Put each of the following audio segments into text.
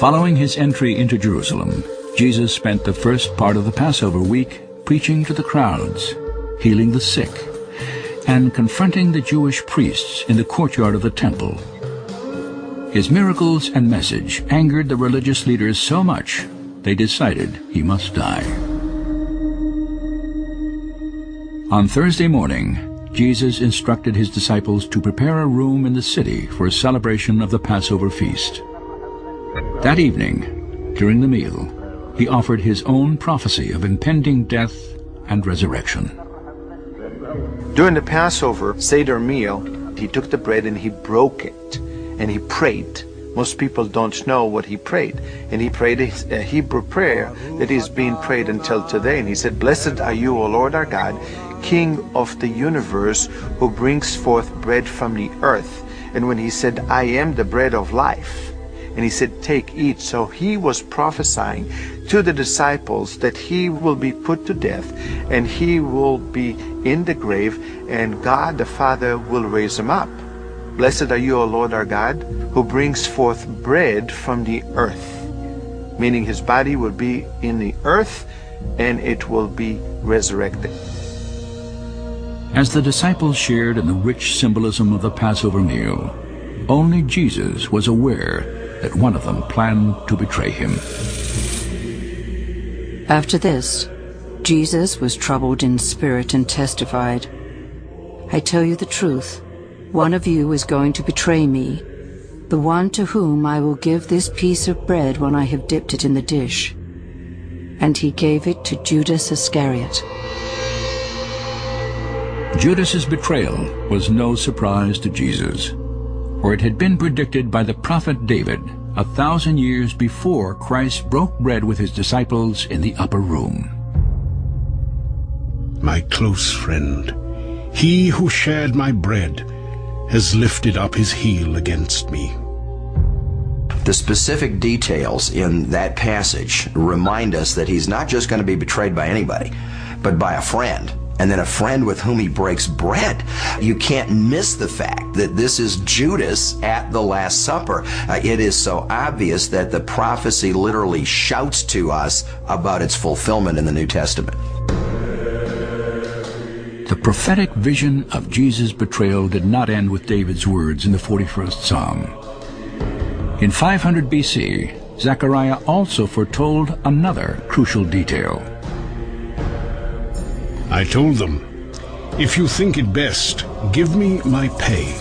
Following his entry into Jerusalem, Jesus spent the first part of the Passover week preaching to the crowds, healing the sick, and confronting the Jewish priests in the courtyard of the temple. His miracles and message angered the religious leaders so much they decided he must die. On Thursday morning, Jesus instructed his disciples to prepare a room in the city for a celebration of the Passover feast. That evening, during the meal, he offered his own prophecy of impending death and resurrection. During the Passover Seder meal, he took the bread and he broke it, and he prayed. Most people don't know what he prayed. And he prayed a Hebrew prayer that is being prayed until today. And he said, "Blessed are you, O Lord our God, King of the universe, who brings forth bread from the earth." And when he said, "I am the bread of life," and he said, "Take, eat." So he was prophesying to the disciples that he will be put to death and he will be in the grave, and God the Father will raise him up. "Blessed are you, O Lord our God, who brings forth bread from the earth," meaning his body will be in the earth and it will be resurrected. As the disciples shared in the rich symbolism of the Passover meal, only Jesus was aware that one of them planned to betray him. After this, Jesus was troubled in spirit and testified, "I tell you the truth, one of you is going to betray me, the one to whom I will give this piece of bread when I have dipped it in the dish." And he gave it to Judas Iscariot. Judas's betrayal was no surprise to Jesus, for it had been predicted by the prophet David 1,000 years before Christ broke bread with his disciples in the upper room. "My close friend, he who shared my bread, has lifted up his heel against me." The specific details in that passage remind us that he's not just going to be betrayed by anybody, but by a friend, and then a friend with whom he breaks bread. You can't miss the fact that this is Judas at the Last Supper. It is so obvious that the prophecy literally shouts to us about its fulfillment in the New Testament. The prophetic vision of Jesus' betrayal did not end with David's words in the 41st Psalm. In 500 BC, Zechariah also foretold another crucial detail. "I told them, 'If you think it best, give me my pay.'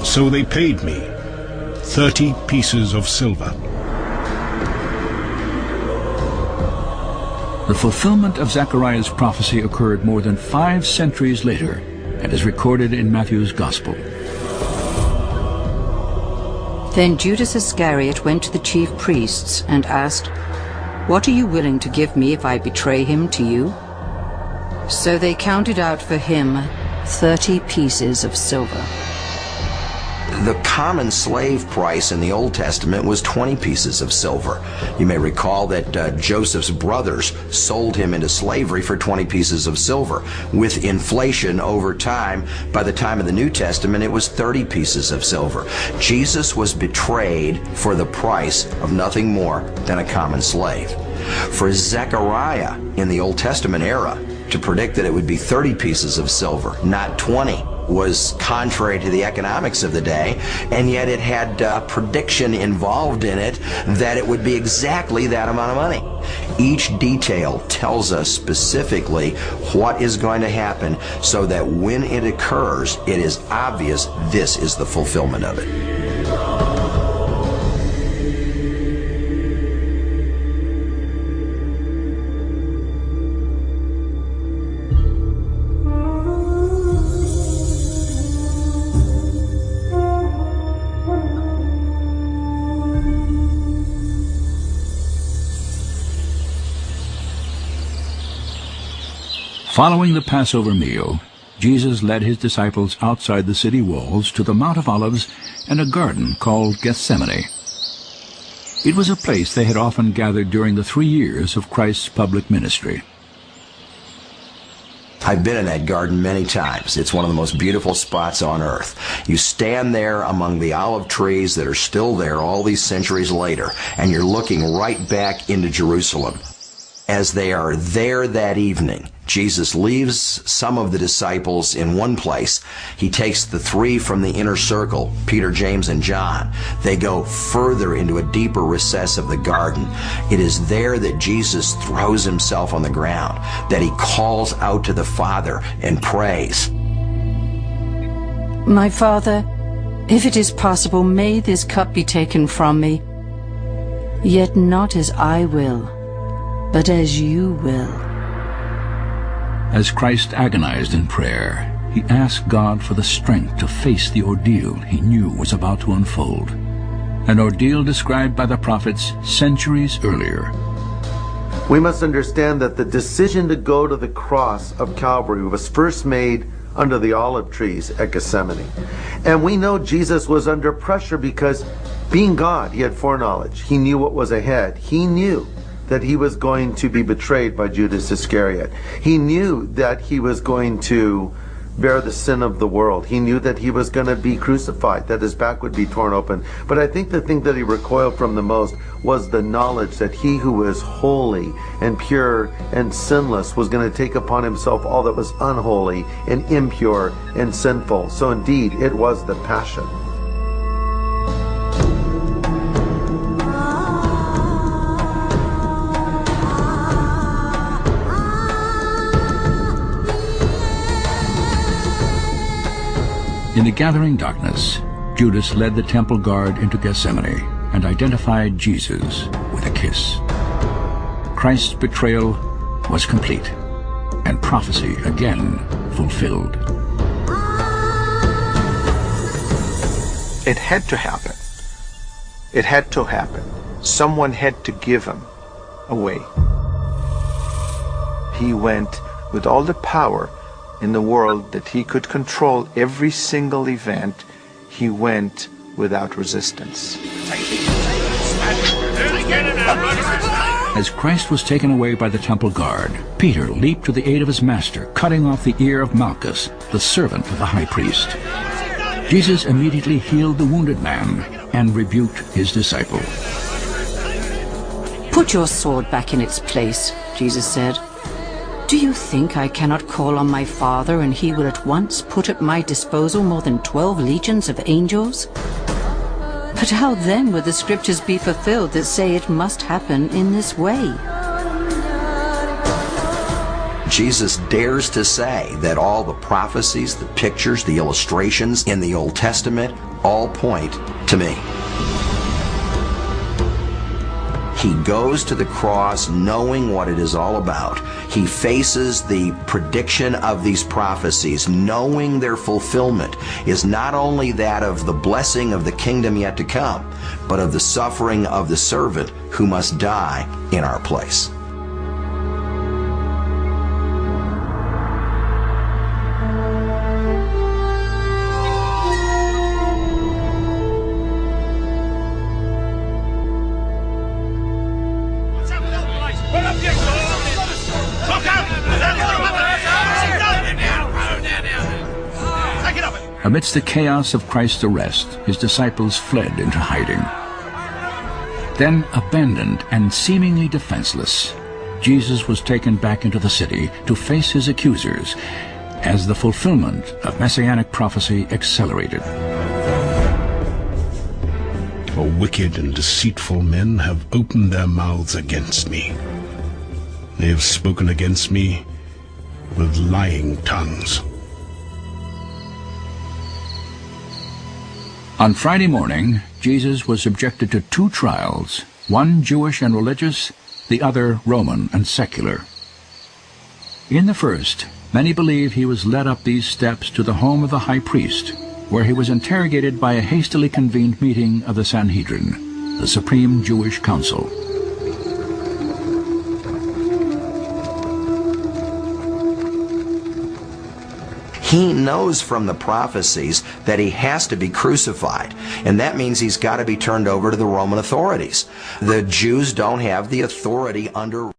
So they paid me 30 pieces of silver." The fulfillment of Zechariah's prophecy occurred more than 5 centuries later and is recorded in Matthew's Gospel. Then Judas Iscariot went to the chief priests and asked, "What are you willing to give me if I betray him to you?" So they counted out for him 30 pieces of silver. The common slave price in the Old Testament was 20 pieces of silver. You may recall that Joseph's brothers sold him into slavery for 20 pieces of silver. With inflation over time, by the time of the New Testament, it was 30 pieces of silver. Jesus was betrayed for the price of nothing more than a common slave. For Zechariah in the Old Testament era to predict that it would be 30 pieces of silver, not 20, was contrary to the economics of the day, and yet it had prediction involved in it that it would be exactly that amount of money. Each detail tells us specifically what is going to happen so that when it occurs, it is obvious this is the fulfillment of it. Following the Passover meal, Jesus led his disciples outside the city walls to the Mount of Olives and a garden called Gethsemane. It was a place they had often gathered during the 3 years of Christ's public ministry. I've been in that garden many times. It's one of the most beautiful spots on earth. You stand there among the olive trees that are still there all these centuries later, and you're looking right back into Jerusalem. As they are there that evening, Jesus leaves some of the disciples in one place. He takes the three from the inner circle, Peter, James, and John. They go further into a deeper recess of the garden. It is there that Jesus throws himself on the ground, that he calls out to the Father and prays. My Father, if it is possible, may this cup be taken from me. Yet not as I will, but as you will. As Christ agonized in prayer, he asked God for the strength to face the ordeal he knew was about to unfold, an ordeal described by the prophets centuries earlier. We must understand that the decision to go to the cross of Calvary was first made under the olive trees at Gethsemane. And we know Jesus was under pressure because, being God, he had foreknowledge. He knew what was ahead. He knew that he was going to be betrayed by Judas Iscariot. He knew that he was going to bear the sin of the world. He knew that he was going to be crucified, that his back would be torn open. But I think the thing that he recoiled from the most was the knowledge that he who is holy and pure and sinless was going to take upon himself all that was unholy and impure and sinful. So indeed, it was the passion. In the gathering darkness, Judas led the temple guard into Gethsemane and identified Jesus with a kiss. Christ's betrayal was complete, and prophecy again fulfilled. It had to happen. It had to happen. Someone had to give him away. He went with all the power in the world that he could control every single event. He went without resistance. As Christ was taken away by the temple guard, Peter leaped to the aid of his master, cutting off the ear of Malchus, the servant of the high priest. Jesus immediately healed the wounded man and rebuked his disciple. Put your sword back in its place, Jesus said. Do you think I cannot call on my Father and he will at once put at my disposal more than 12 legions of angels? But how then would the scriptures be fulfilled that say it must happen in this way? Jesus dares to say that all the prophecies, the pictures, the illustrations in the Old Testament all point to me. He goes to the cross knowing what it is all about. He faces the prediction of these prophecies, knowing their fulfillment is not only that of the blessing of the kingdom yet to come, but of the suffering of the servant who must die in our place. Amidst the chaos of Christ's arrest, his disciples fled into hiding. Then, abandoned and seemingly defenseless, Jesus was taken back into the city to face his accusers as the fulfillment of messianic prophecy accelerated. For wicked and deceitful men have opened their mouths against me. They have spoken against me with lying tongues. On Friday morning, Jesus was subjected to 2 trials, one Jewish and religious, the other Roman and secular. In the first, many believe he was led up these steps to the home of the high priest, where he was interrogated by a hastily convened meeting of the Sanhedrin, the supreme Jewish council. He knows from the prophecies that he has to be crucified, and that means he's got to be turned over to the Roman authorities. The Jews don't have the authority under